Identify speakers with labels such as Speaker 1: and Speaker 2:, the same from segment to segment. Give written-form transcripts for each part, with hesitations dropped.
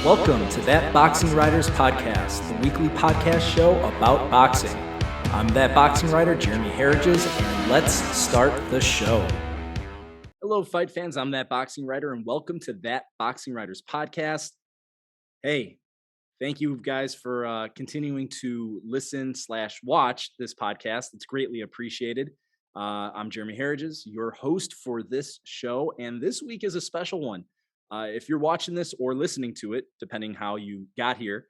Speaker 1: Welcome to That Boxing Writers Podcast, the weekly podcast show about boxing. I'm That Boxing Writer, Jeremy Harridges, and let's start the show. Hello, fight fans. I'm That Boxing Writer, and welcome to That Boxing Writers Podcast. Hey, thank you guys for continuing to listen/watch this podcast. It's greatly appreciated. I'm Jeremy Harridges, your host for this show, and this week is a special one. If you're watching this or listening to it, depending how you got here,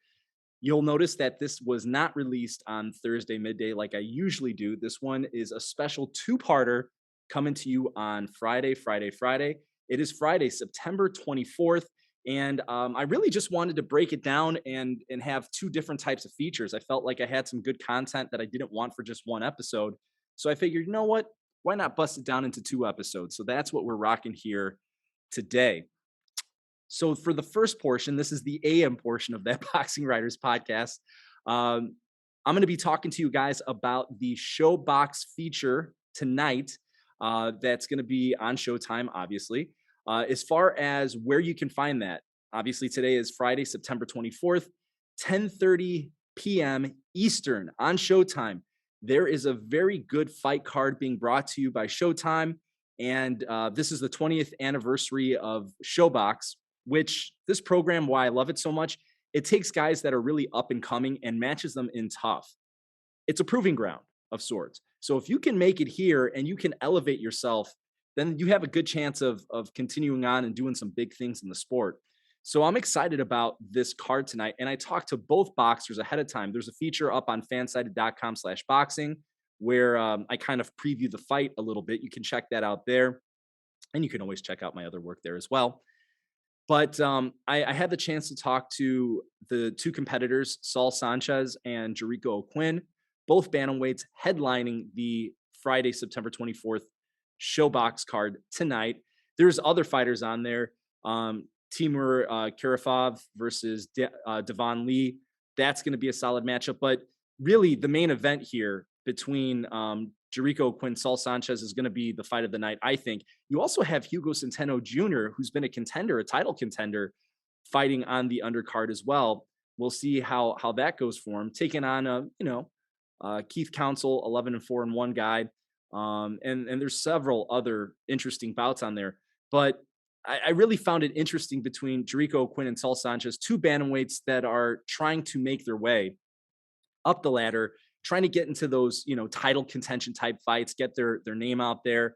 Speaker 1: you'll notice that this was not released on Thursday midday like I usually do. This one is a special two-parter coming to you on Friday. It is Friday, September 24th. And I really just wanted to break it down and have two different types of features. I felt like I had some good content that I didn't want for just one episode. So I figured, you know what? Why not bust it down into two episodes? So that's what we're rocking here today. So for the first portion, this is the AM portion of That Boxing Writers Podcast. I'm going to be talking to you guys about the ShoBox feature tonight. That's going to be on Showtime, obviously. As far as where you can find that, obviously today is Friday, September 24th, 10:30 p.m. Eastern on Showtime. There is a very good fight card being brought to you by Showtime. And this is the 20th anniversary of ShoBox, which this program, why I love it so much, it takes guys that are really up and coming and matches them in tough. It's a proving ground of sorts. So if you can make it here and you can elevate yourself, then you have a good chance of continuing on and doing some big things in the sport. So I'm excited about this card tonight. And I talked to both boxers ahead of time. There's a feature up on fansided.com/boxing where I kind of preview the fight a little bit. You can check that out there. And you can always check out my other work there as well. But I had the chance to talk to the two competitors, Saul Sanchez and Jarico, both bantamweights headlining the Friday, September 24th ShoBox card tonight. There's other fighters on there. Timur Karifov versus Devon Lee. That's going to be a solid matchup. But really, the main event here between Jarico, Saul Sanchez is going to be the fight of the night, I think. You also have Hugo Centeno Jr., who's been a contender, a title contender, fighting on the undercard as well. We'll see how that goes for him, taking on Keith Council, 11-4-1 guy. And there's several other interesting bouts on there. But I really found it interesting between Jarico and Saul Sanchez, two bantamweights that are trying to make their way up the ladder, trying to get into those, title contention type fights, get their name out there.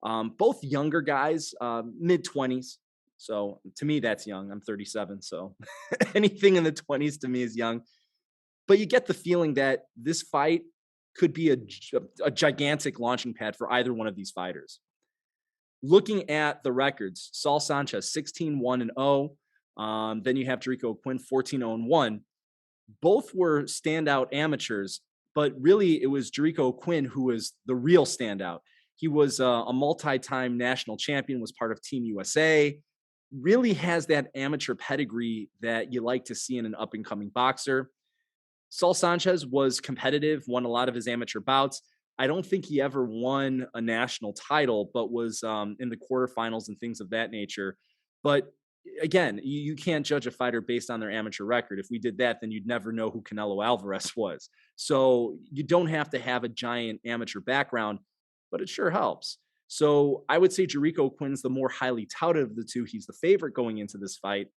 Speaker 1: Both younger guys, mid-20s. So to me, that's young. I'm 37. So anything in the 20s to me is young. But you get the feeling that this fight could be a gigantic launching pad for either one of these fighters. Looking at the records, Saul Sanchez, 16-1-0. Then you have Jarico 14-0-1. Both were standout amateurs, but really it was Jarico who was the real standout. He was a multi-time national champion, was part of Team USA, really has that amateur pedigree that you like to see in an up-and-coming boxer. Saul Sanchez was competitive, won a lot of his amateur bouts. I don't think he ever won a national title, but was in the quarterfinals and things of that nature. But again, you can't judge a fighter based on their amateur record. If we did that, then you'd never know who Canelo Alvarez was. So you don't have to have a giant amateur background, but it sure helps. So I would say Jarico is the more highly touted of the two. He's the favorite going into this fight.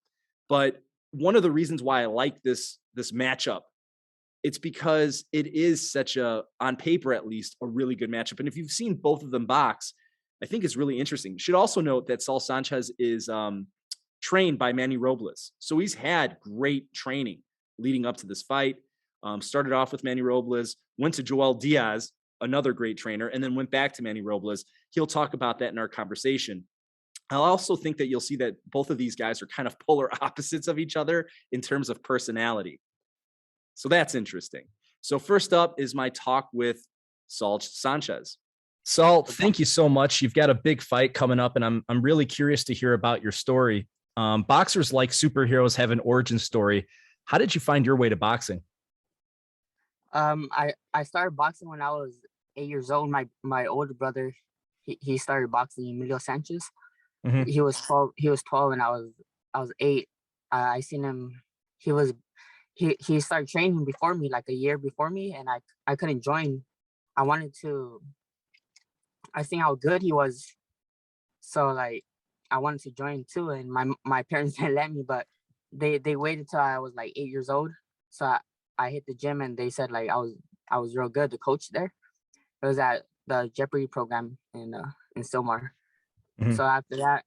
Speaker 1: But one of the reasons why I like this matchup, it's because it is such on paper at least, a really good matchup. And if you've seen both of them box, I think it's really interesting. You should also note that Saul Sanchez is trained by Manny Robles. So he's had great training leading up to this fight. Started off with Manny Robles, went to Joel Diaz, another great trainer, and then went back to Manny Robles. He'll talk about that in our conversation. I also think that you'll see that both of these guys are kind of polar opposites of each other in terms of personality. So that's interesting. So first up is my talk with Saul Sanchez. Saul, thank you so much. You've got a big fight coming up, and I'm really curious to hear about your story. Boxers like superheroes have an origin story. How did you find your way to boxing?
Speaker 2: I started boxing when I was 8 years old. My older brother, he started boxing, Saul Sanchez.
Speaker 1: Mm-hmm.
Speaker 2: He was 12 and I was 8. I seen him. He was he started training before me, like a year before me, and I couldn't join. I wanted to. I think how good he was, so like I wanted to join too, and my parents didn't let me, but they waited till I was like 8 years old. So I hit the gym, and they said like I was real good. The coach there, it was at the Jeopardy program in Silmar.
Speaker 1: Mhm.
Speaker 2: So after that,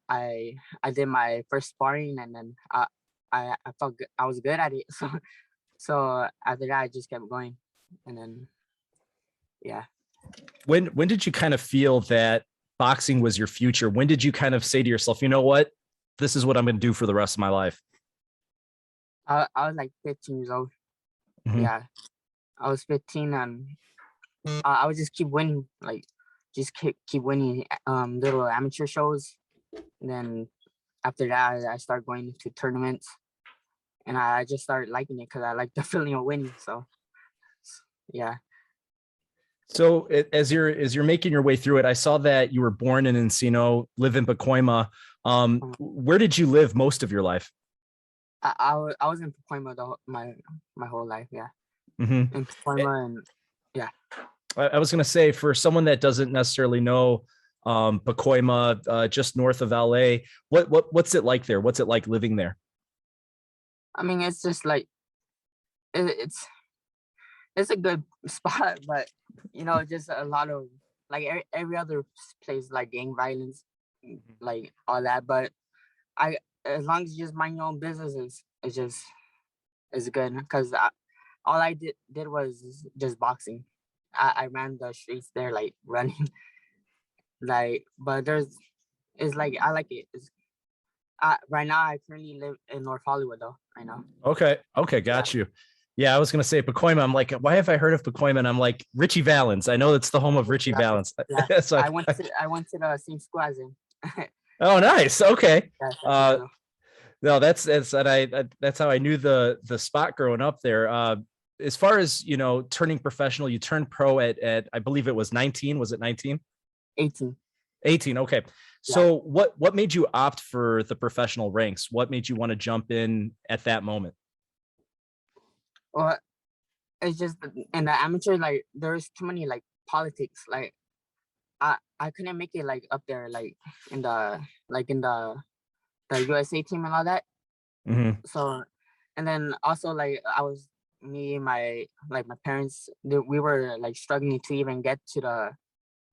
Speaker 2: I did my first sparring, and then I felt good. I was good at it. So after that, I just kept going, and then yeah.
Speaker 1: When did you kind of feel that boxing was your future? When did you kind of say to yourself, you know what, this is what I'm going to do for the rest of my life?
Speaker 2: I was like 15 years old.
Speaker 1: Mhm.
Speaker 2: Yeah, I was 15, and I would just keep winning, like just keep winning little amateur shows. And then after that, I started going to tournaments, and I just started liking it because I like the feeling of winning. So yeah.
Speaker 1: So as you're making your way through it, I saw that you were born in Encino, live in Pacoima. Where did you live most of your life?
Speaker 2: I was in Pacoima my whole life. Yeah,
Speaker 1: Mhm.
Speaker 2: in Pacoima, and yeah.
Speaker 1: I was going to say, for someone that doesn't necessarily know Pacoima, just north of LA, what's it like there? What's it like living there?
Speaker 2: I mean, it's just like it's it's a good spot, but just a lot of like every other place, like gang violence, like all that. But I, as long as you just mind your own business, it's just it's good because all I did was just boxing. I ran the streets there, like running, like. But it's like I like it. Right now I currently live in North Hollywood though. I know.
Speaker 1: Okay,
Speaker 2: Yeah.
Speaker 1: got you. Yeah, I was gonna say Pacoima. I'm like, why have I heard of Pacoima? And I'm like, Richie Valens. I know it's the home of Richie
Speaker 2: Yeah.
Speaker 1: Valens.
Speaker 2: Yeah.
Speaker 1: So
Speaker 2: I went to the same school as him.
Speaker 1: oh, nice. Okay.
Speaker 2: Yeah,
Speaker 1: Uh,
Speaker 2: Sacramento.
Speaker 1: no, that's and that's how I knew the spot growing up there. As far as turning professional, you turned pro at I believe it was 19. Was it 19?
Speaker 2: 18.
Speaker 1: 18. Okay.
Speaker 2: Yeah.
Speaker 1: So what made you opt for the professional ranks? What made you want to jump in at that moment?
Speaker 2: Well, it's just in the amateur, like there's too many like politics. Like I couldn't make it like up there, like in the in the USA team and all that.
Speaker 1: Mhm.
Speaker 2: So, and then also like I was me and my parents, we were like struggling to even get to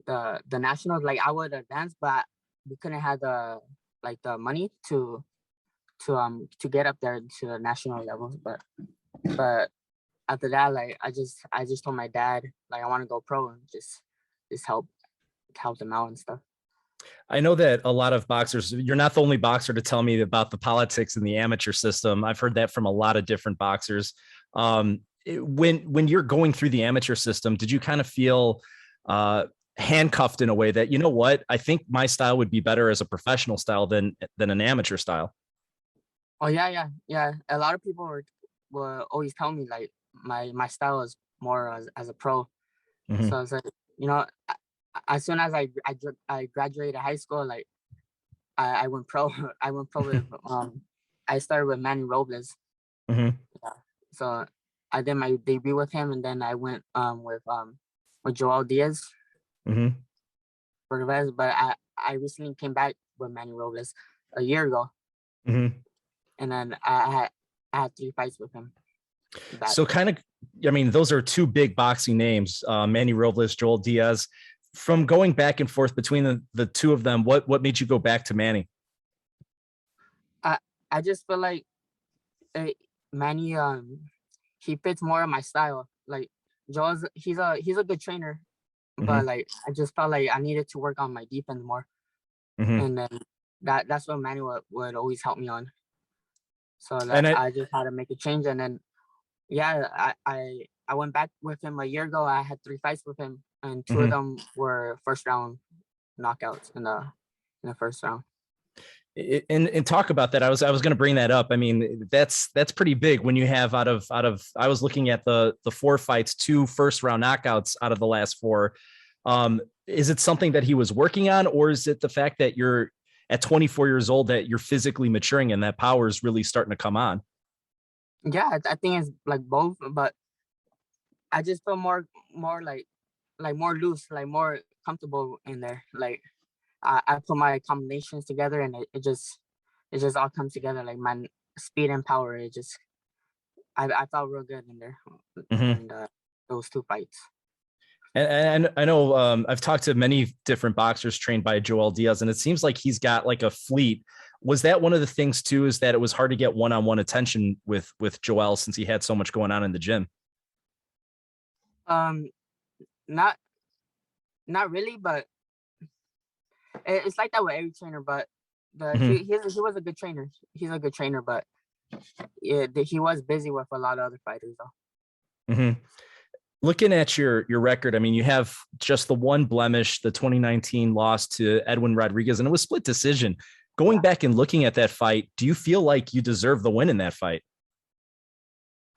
Speaker 2: the nationals. Like I would advance, but we couldn't have the money to get up there to the national level. But after that, like I just told my dad like I want to go pro and just help them out and stuff.
Speaker 1: I know that a lot of boxers, you're not the only boxer to tell me about the politics in the amateur system. I've heard that from a lot of different boxers. When you're going through the amateur system, did you kind of feel handcuffed in a way that, you know what, I think my style would be better as a professional style than an amateur style?
Speaker 2: Oh yeah. A lot of people were always telling me like my style is more as a pro.
Speaker 1: Mhm.
Speaker 2: So it's like as soon as I graduated high school, like I went pro. I went pro with I started with Manny Robles.
Speaker 1: Mhm.
Speaker 2: Yeah. So I did my debut with him, and then I went with Joel Diaz
Speaker 1: Mhm.
Speaker 2: for the rest. But I recently came back with Manny Robles a year ago,
Speaker 1: Mhm.
Speaker 2: and then I had 3 fights with him back.
Speaker 1: So kind of, I mean, those are two big boxing names, Manny Robles, Joel Diaz. From going back and forth between the two of them, what made you go back to Manny?
Speaker 2: I I just feel like uh, Manny he fits more of my style. Like Joel's he's a good trainer, but
Speaker 1: Mhm.
Speaker 2: like I just felt like I needed to work on my defense more,
Speaker 1: Mhm.
Speaker 2: and then that's what Manny would always help me on. So
Speaker 1: And
Speaker 2: that I just had to make a change, and then yeah, I went back with him a year ago. I had 3 fights with him, and two of
Speaker 1: Mhm.
Speaker 2: them were first round knockouts in the first round.
Speaker 1: And talk about that. I was going to bring that up. I mean, that's pretty big when you have out of I was looking at the 4 fights, 2 first round knockouts out of the last 4. Is it something that he was working on, or is it the fact that at 24 years old that you're physically maturing and that power is really starting to come on.
Speaker 2: Yeah, I think it's like both, but I just feel more like more loose, like more comfortable in there. Like I put my combinations together and it just all comes together. Like my speed and power, I felt real good in there
Speaker 1: Mm-hmm.
Speaker 2: during those two fights.
Speaker 1: And I know I've talked to many different boxers trained by Joel Diaz, and it seems like he's got like a fleet. Was that one of the things too? Is that it was hard to get one-on-one attention with Joel since he had so much going on in the gym?
Speaker 2: Um, not not really, but it's like that with every trainer. But
Speaker 1: Mm-hmm.
Speaker 2: he was a good trainer. He's a good trainer, but yeah, he was busy with a lot of other fighters though.
Speaker 1: Mm-hmm. Looking at your record, I mean, you have just the one blemish, the 2019 loss to Edwin Rodriguez, and it was split decision. Going
Speaker 2: Yeah.
Speaker 1: back and looking at that fight, do you feel like you deserve the win in that fight?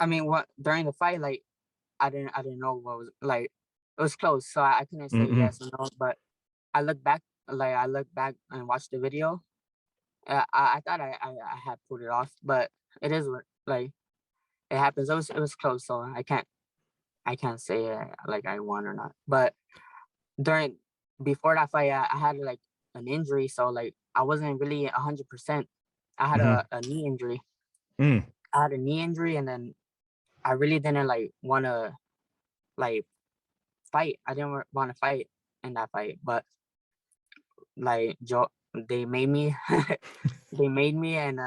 Speaker 2: I mean, what during the fight, like I didn't know what was like. It was close, so I couldn't say
Speaker 1: Mm-hmm.
Speaker 2: yes or no. But I looked back and watched the video. I thought I had put it off, but it is like it happens. It was close, so I can't say like I won or not. But during before that fight, I had like an injury, so like I wasn't really 100%. I had
Speaker 1: Mm-hmm.
Speaker 2: a knee injury.
Speaker 1: Mm.
Speaker 2: I had a knee injury, and then I really didn't like want to like fight. I didn't want to fight in that fight, but like Joe, they made me, they made me, and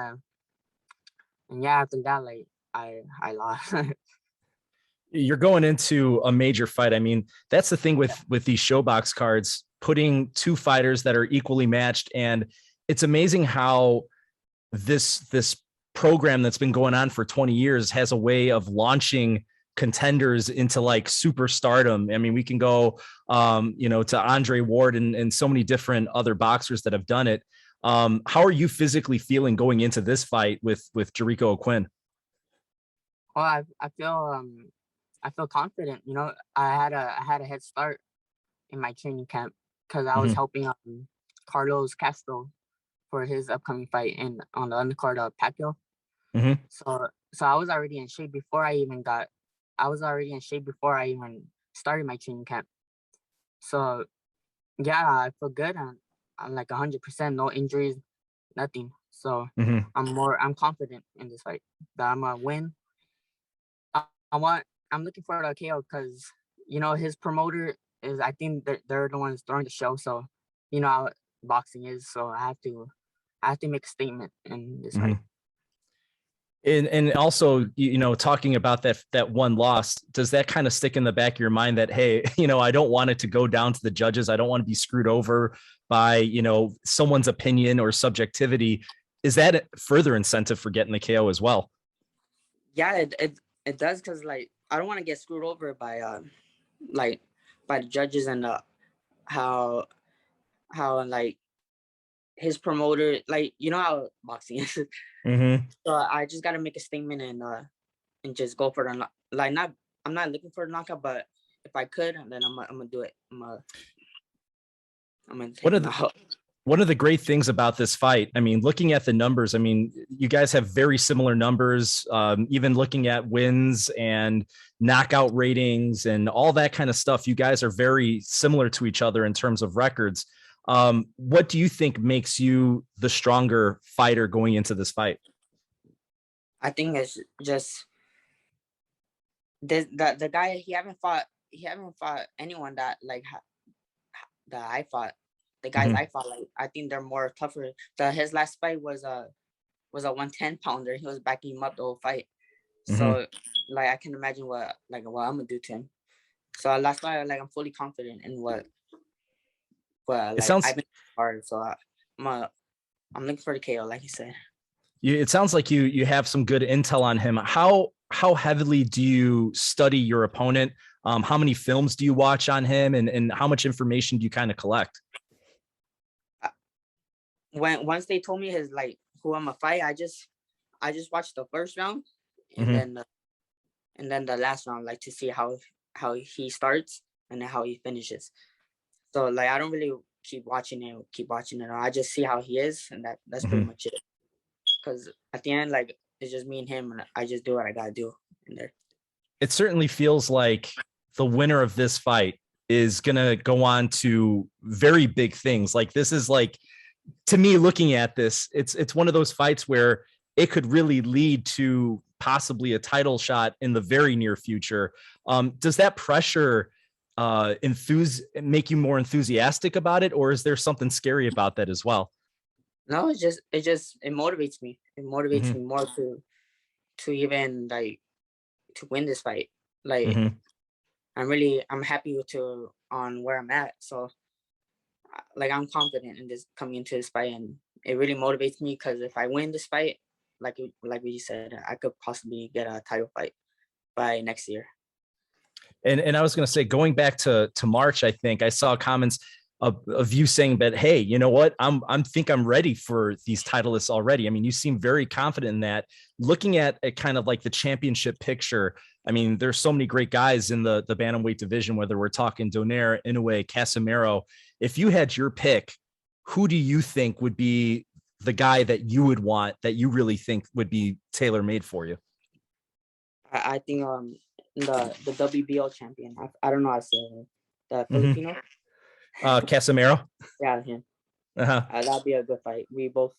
Speaker 2: yeah, after that, like I lost.
Speaker 1: You're going into a major fight. I mean, that's the thing with these ShoBox cards, putting two fighters that are equally matched, and it's amazing how this program that's been going on for 20 years has a way of launching contenders into like superstardom. I mean, we can go to Andre Ward and so many different other boxers that have done it. How are you physically feeling going into this fight with Jarico Quinn?
Speaker 2: Well, I feel confident. You know, I had a head start in my training camp because I was
Speaker 1: Mm-hmm.
Speaker 2: helping Carlos Castro for his upcoming fight in on the undercard of Pacquiao.
Speaker 1: Mm-hmm.
Speaker 2: So I was already in shape before I even got. I was already in shape before I even started my training camp. So yeah, I feel good. I'm like 100%, no injuries, nothing. So
Speaker 1: Mm-hmm.
Speaker 2: I'm confident in this fight that I'm gonna win. I want. I'm looking for a KO because you know his promoter is. I think they're the ones throwing the show. So you know how boxing is. So I have to make a statement in this
Speaker 1: Mm-hmm.
Speaker 2: fight.
Speaker 1: And also, talking about that one loss, does that kind of stick in the back of your mind that, hey, I don't want it to go down to the judges. I don't want to be screwed over by, someone's opinion or subjectivity. Is that further incentive for getting the KO as well?
Speaker 2: Yeah, it does because like I don't want to get screwed over by like by the judges and how like his promoter, like you know how boxing is.
Speaker 1: Mm-hmm.
Speaker 2: So I just gotta make a statement and just go for the like not. I'm not looking for a knockout, but if I could, then I'm gonna do it. I'm gonna take
Speaker 1: One
Speaker 2: him
Speaker 1: of the
Speaker 2: out.
Speaker 1: one of the great things about this fight, I mean, looking at the numbers, I mean, you guys have very similar numbers, even looking at wins and knockout ratings and all that kind of stuff. You guys are very similar to each other in terms of records. What do you think makes you the stronger fighter going into this fight?
Speaker 2: I think it's just the guy he haven't fought anyone that like that I fought. The guys
Speaker 1: Mm-hmm.
Speaker 2: I fought, like I think they're more tougher. His last fight was a 110 pounder. He was backing him up the whole fight.
Speaker 1: Mm-hmm.
Speaker 2: So like I can imagine what I'm gonna do to him. So that's why like I'm fully confident in what
Speaker 1: It
Speaker 2: like
Speaker 1: sounds
Speaker 2: I've been hard. So I'm looking for the KO, like you said.
Speaker 1: it sounds like you have some good intel on him. How heavily do you study your opponent? How many films do you watch on him, and how much information do you kind of collect?
Speaker 2: When once they told me his like who I'm gonna fight, I just watched the first round and
Speaker 1: Mm-hmm.
Speaker 2: then the last round, like to see how he starts and then how he finishes. So like I don't really keep watching it. I just see how he is, and that's pretty
Speaker 1: Mhm.
Speaker 2: much it. Because at the end, like, it's just me and him, and I just do what I gotta do in there.
Speaker 1: It certainly feels like the winner of this fight is going to go on to very big things. Like this is like, to me, looking at this, it's one of those fights where it could really lead to possibly a title shot in the very near future. Does that pressure make you more enthusiastic about it, or is there something scary about that as well?
Speaker 2: No, it motivates me. It motivates
Speaker 1: Mm-hmm.
Speaker 2: me more to even like to win this fight. Like,
Speaker 1: Mm-hmm.
Speaker 2: I'm happy to on where I'm at. So like, I'm confident in this coming into this fight, and it really motivates me because if I win this fight, like we said, I could possibly get a title fight by next year.
Speaker 1: And I was going to say, going back to March, I think I saw comments of you saying that, hey, you know what, I'm ready for these titleists already. I mean, you seem very confident in that. Looking at it kind of like the championship picture, I mean, there's so many great guys in the bantamweight division, whether we're talking Donaire, Inoue, Casemiro. If you had your pick, who do you think would be the guy that you would want, that you really think would be tailor made for you?
Speaker 2: I think the WBO champion. I don't know how to say it. The
Speaker 1: Mm-hmm.
Speaker 2: Filipino.
Speaker 1: Casemiro.
Speaker 2: Yeah, him.
Speaker 1: Uh-huh.
Speaker 2: That'd be a good fight. We both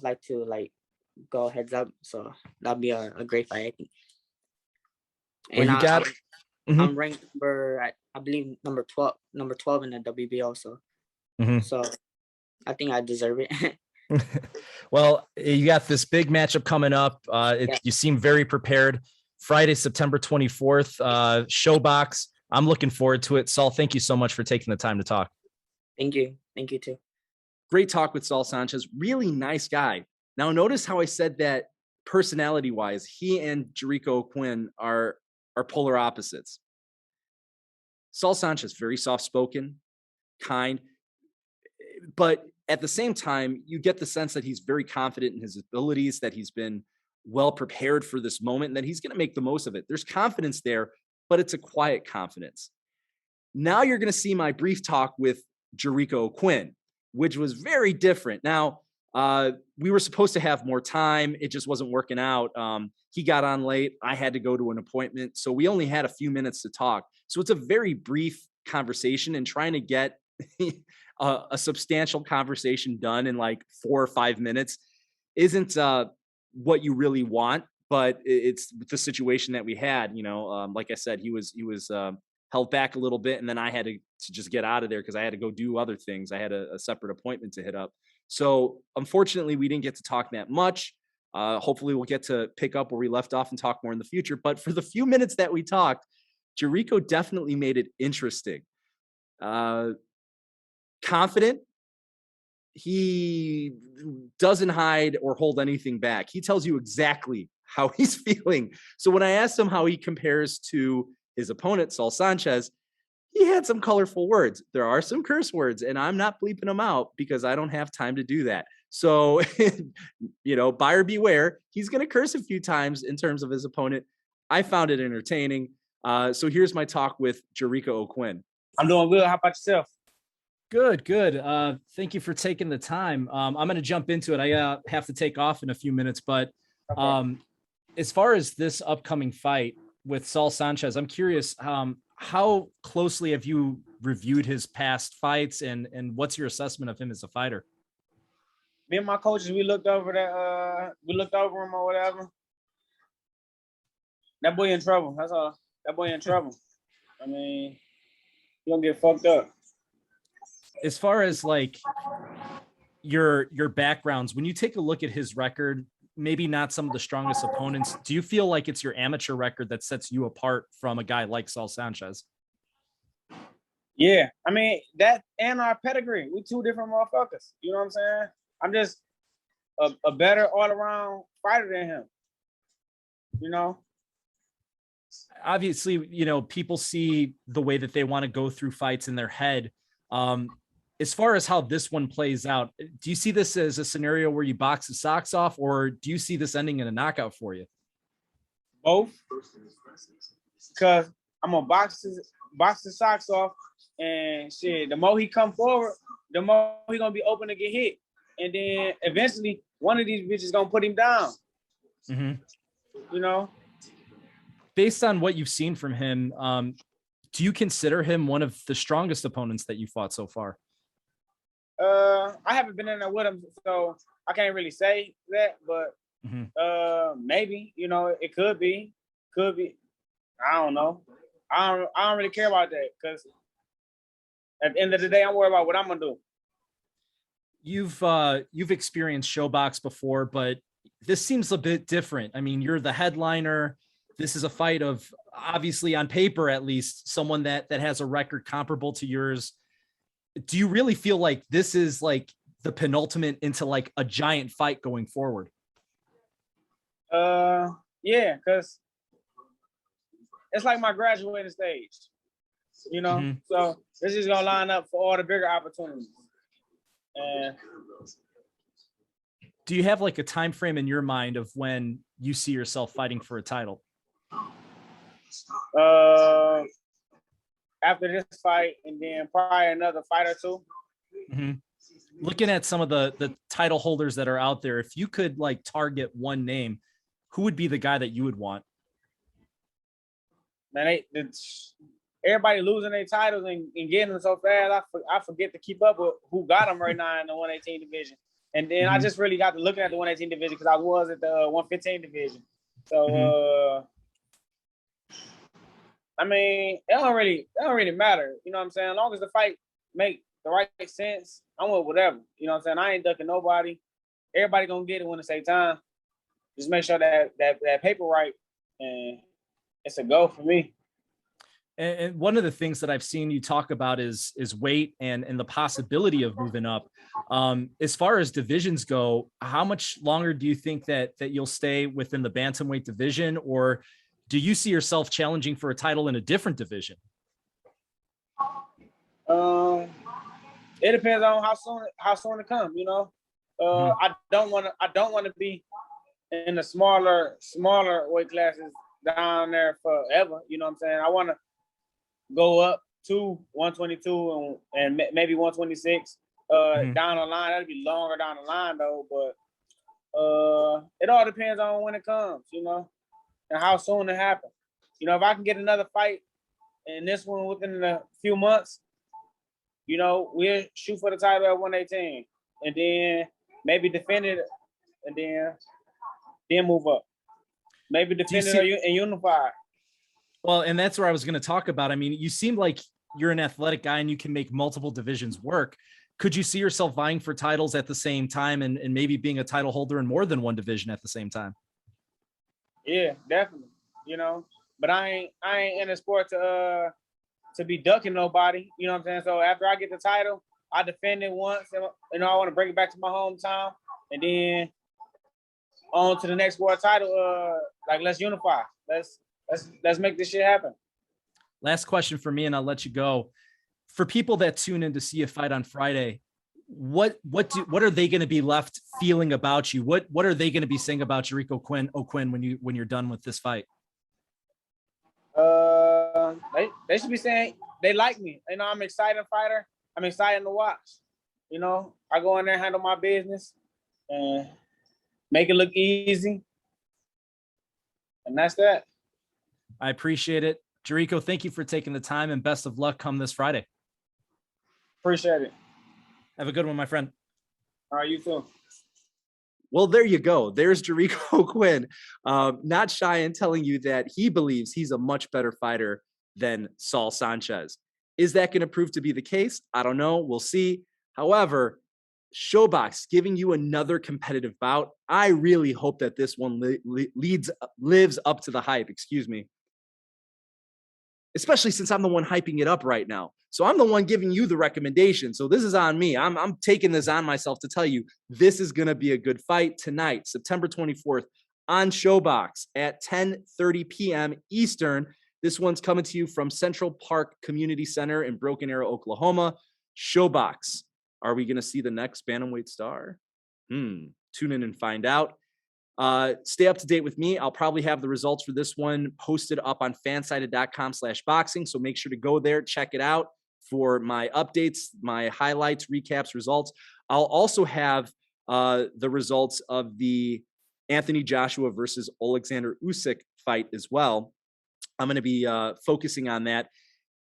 Speaker 2: like to like go heads up, so that'd be a great fight, I think.
Speaker 1: Well,
Speaker 2: And
Speaker 1: you got. Mm-hmm.
Speaker 2: I'm ranked I believe number 12 in the WBO. So
Speaker 1: Mm-hmm.
Speaker 2: so I think I deserve it.
Speaker 1: Well, you got this big matchup coming up.
Speaker 2: Yeah.
Speaker 1: You seem very prepared. Friday, September 24th, ShoBox. I'm looking forward to it. Saul, thank you so much for taking the time to talk.
Speaker 2: Thank you too.
Speaker 1: Great talk with Saul Sanchez. Really nice guy. Now, notice how I said that personality-wise, he and Jarico Quinn are polar opposites. Saul Sanchez, very soft-spoken, kind, but at the same time, you get the sense that he's very confident in his abilities, that he's been well prepared for this moment, and that he's going to make the most of it. There's confidence there, but it's a quiet confidence. Now you're going to see my brief talk with Jarico Quinn, which was very different. Now, we were supposed to have more time. It just wasn't working out. He got on late. I had to go to an appointment. So we only had a few minutes to talk. So it's a very brief conversation, and trying to get a substantial conversation done in like 4 or 5 minutes isn't what you really want, but it's the situation that we had. Like I said, he was held back a little bit, and then I had to just get out of there because I had to go do other things. I had a separate appointment to hit up. So unfortunately, we didn't get to talk that much. Hopefully, we'll get to pick up where we left off and talk more in the future. But for the few minutes that we talked, Jarico definitely made it interesting. Confident. He doesn't hide or hold anything back. He tells you exactly how he's feeling. So when I asked him how he compares to his opponent, Saul Sanchez, he had some colorful words. There are some curse words, and I'm not bleeping them out because I don't have time to do that. So, buyer beware. He's going to curse a few times in terms of his opponent. I found it entertaining. So here's my talk with Jarico Quinn.
Speaker 3: I'm doing good. How about yourself?
Speaker 1: Good. Thank you for taking the time. I'm going to jump into it. I have to take off in a few minutes, but as far as this upcoming fight with Saul Sanchez, I'm curious, how closely have you reviewed his past fights, and what's your assessment of him as a fighter?
Speaker 3: Me and my coaches, we looked over him or whatever. That boy in trouble. That's all. That boy in trouble. I mean, he gonna get fucked up.
Speaker 1: As far as like your backgrounds, when you take a look at his record, maybe not some of the strongest opponents, do you feel like it's your amateur record that sets you apart from a guy like Saul Sanchez?
Speaker 3: Yeah, I mean, that and our pedigree. We two different motherfuckers. You know what I'm saying? I'm just a better all-around fighter than him.
Speaker 1: Obviously, people see the way that they want to go through fights in their head. As far as how this one plays out, do you see this as a scenario where you box the socks off, or do you see this ending in a knockout for you?
Speaker 3: Both. Because I'm gonna box the socks off, And shit, the more he come forward, the more he gonna be open to get hit. And then eventually one of these bitches gonna put him down. You know?
Speaker 1: Based on what you've seen from him, do you consider him one of the strongest opponents that you fought so far?
Speaker 3: I haven't been in there with him, so I can't really say that, but maybe, you know, it could be. I don't know. I don't really care about that, because at the end of the day, I'm worried about what I'm gonna do.
Speaker 1: You've experienced ShoBox before, but this seems a bit different. I mean, you're the headliner. This is a fight of, obviously on paper at least, someone that has a record comparable to yours. Do you really feel like this is like the penultimate into like a giant fight going forward?
Speaker 3: Yeah, because it's like my graduating stage, you know? So this is gonna line up for all the bigger opportunities. And
Speaker 1: do you have like a time frame in your mind of when you see yourself fighting for a title?
Speaker 3: After this fight, and then probably another fight or two.
Speaker 1: Looking at some of the title holders that are out there, if you could like target one name, who would be the guy that you would want?
Speaker 3: Man, everybody losing their titles and getting them so fast, I forget to keep up with who got them right now in the 118 division. And then I just really got to looking at the 118 division because I was at the 115 division. So I mean, it don't really matter. You know what I'm saying? As long as the fight make the right sense, I'm with whatever. You know what I'm saying? I ain't ducking nobody. Everybody gonna get it when it's their time. Just make sure that paper right, and it's a go for me.
Speaker 1: And one of the things that I've seen you talk about is weight and the possibility of moving up. As far as divisions go, how much longer do you think that you'll stay within the bantamweight division, or do you see yourself challenging for a title in a different division?
Speaker 3: It depends on how soon it comes. You know, I don't want to be in the smaller weight classes down there forever. You know what I'm saying? I want to go up to 122 and maybe 126 down the line. That'd be longer down the line though, but it all depends on when it comes, you know, and how soon it happens. You know, if I can get another fight and this one within a few months, you know, we'll shoot for the title at 118 and then maybe defend it and then move up. Maybe defend it and unify.
Speaker 1: Well, and that's where I was going to talk about. I mean, you seem like you're an athletic guy and you can make multiple divisions work. Could you see yourself vying for titles at the same time and maybe being a title holder in more than one division at the same time?
Speaker 3: Yeah, definitely. You know, but I ain't in the sport to be ducking nobody. You know what I'm saying? So after I get the title, I defend it once, and you know, I want to bring it back to my hometown, and then on to the next world title. Like, let's unify. Let's make this shit happen.
Speaker 1: Last question for me, and I'll let you go. For people that tune in to see a fight on Friday, what are they going to be left feeling about you? What are they going to be saying about Jarico O'Quinn when you're done with this fight?
Speaker 3: They should be saying they like me. You know, I'm an exciting fighter. I'm excited to watch. You know, I go in there, handle my business, and make it look easy. And that's that.
Speaker 1: I appreciate it. Jarico, thank you for taking the time, and best of luck come this Friday.
Speaker 3: Appreciate it.
Speaker 1: Have a good one, my friend.
Speaker 3: All right, you too.
Speaker 4: Well, there you go. There's Jarico O'Quinn, not shy in telling you that he believes he's a much better fighter than Saul Sanchez. Is that going to prove to be the case? I don't know. We'll see. However, ShoBox giving you another competitive bout. I really hope that this one lives up to the hype. Excuse me. Especially since I'm the one hyping it up right now. So I'm the one giving you the recommendation. So this is on me. I'm taking this on myself to tell you this is going to be a good fight tonight, September 24th on ShoBox at 10:30 p.m. Eastern. This one's coming to you from Central Park Community Center in Broken Arrow, Oklahoma. ShoBox. Are we going to see the next bantamweight star? Tune in and find out. Stay up to date with me. I'll probably have the results for this one posted up on fansided.com/boxing. So make sure to go there, check it out. for my updates, my highlights, recaps, results. I'll also have the results of the Anthony Joshua versus Alexander Usyk fight as well. I'm going to be focusing on that.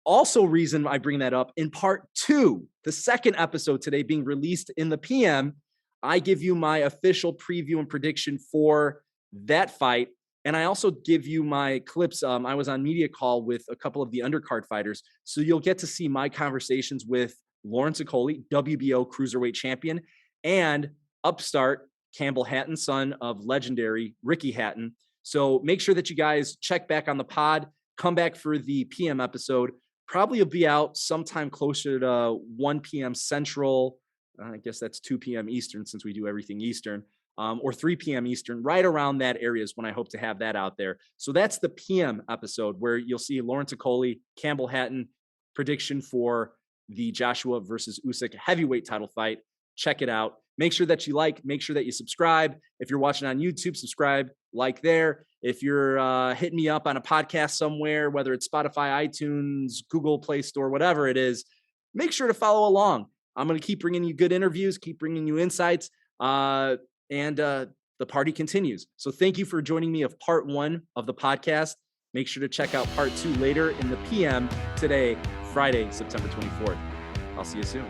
Speaker 4: Also, reason I bring that up in part 2, the second episode today being released in the PM, I give you my official preview and prediction for that fight. And I also give you my clips. I was on media call with a couple of the undercard fighters. So you'll get to see my conversations with Lawrence Okoli, WBO cruiserweight champion, and upstart Campbell Hatton, son of legendary Ricky Hatton. So make sure that you guys check back on the pod, come back for the PM episode. Probably will be out sometime closer to 1 p.m. Central. I guess that's 2 p.m. Eastern since we do everything Eastern, or 3 p.m. Eastern. Right around that area is when I hope to have that out there. So that's the PM episode where you'll see Lawrence Okoli, Campbell Hatton prediction for the Joshua versus Usyk heavyweight title fight. Check it out. Make sure that you like, make sure that you subscribe. If you're watching on YouTube, subscribe, like there. If you're hitting me up on a podcast somewhere, whether it's Spotify, iTunes, Google Play Store, whatever it is, make sure to follow along. I'm going to keep bringing you good interviews, keep bringing you insights, and the party continues. So thank you for joining me of part 1 of the podcast. Make sure to check out part 2 later in the PM today, Friday, September 24th. I'll see you soon.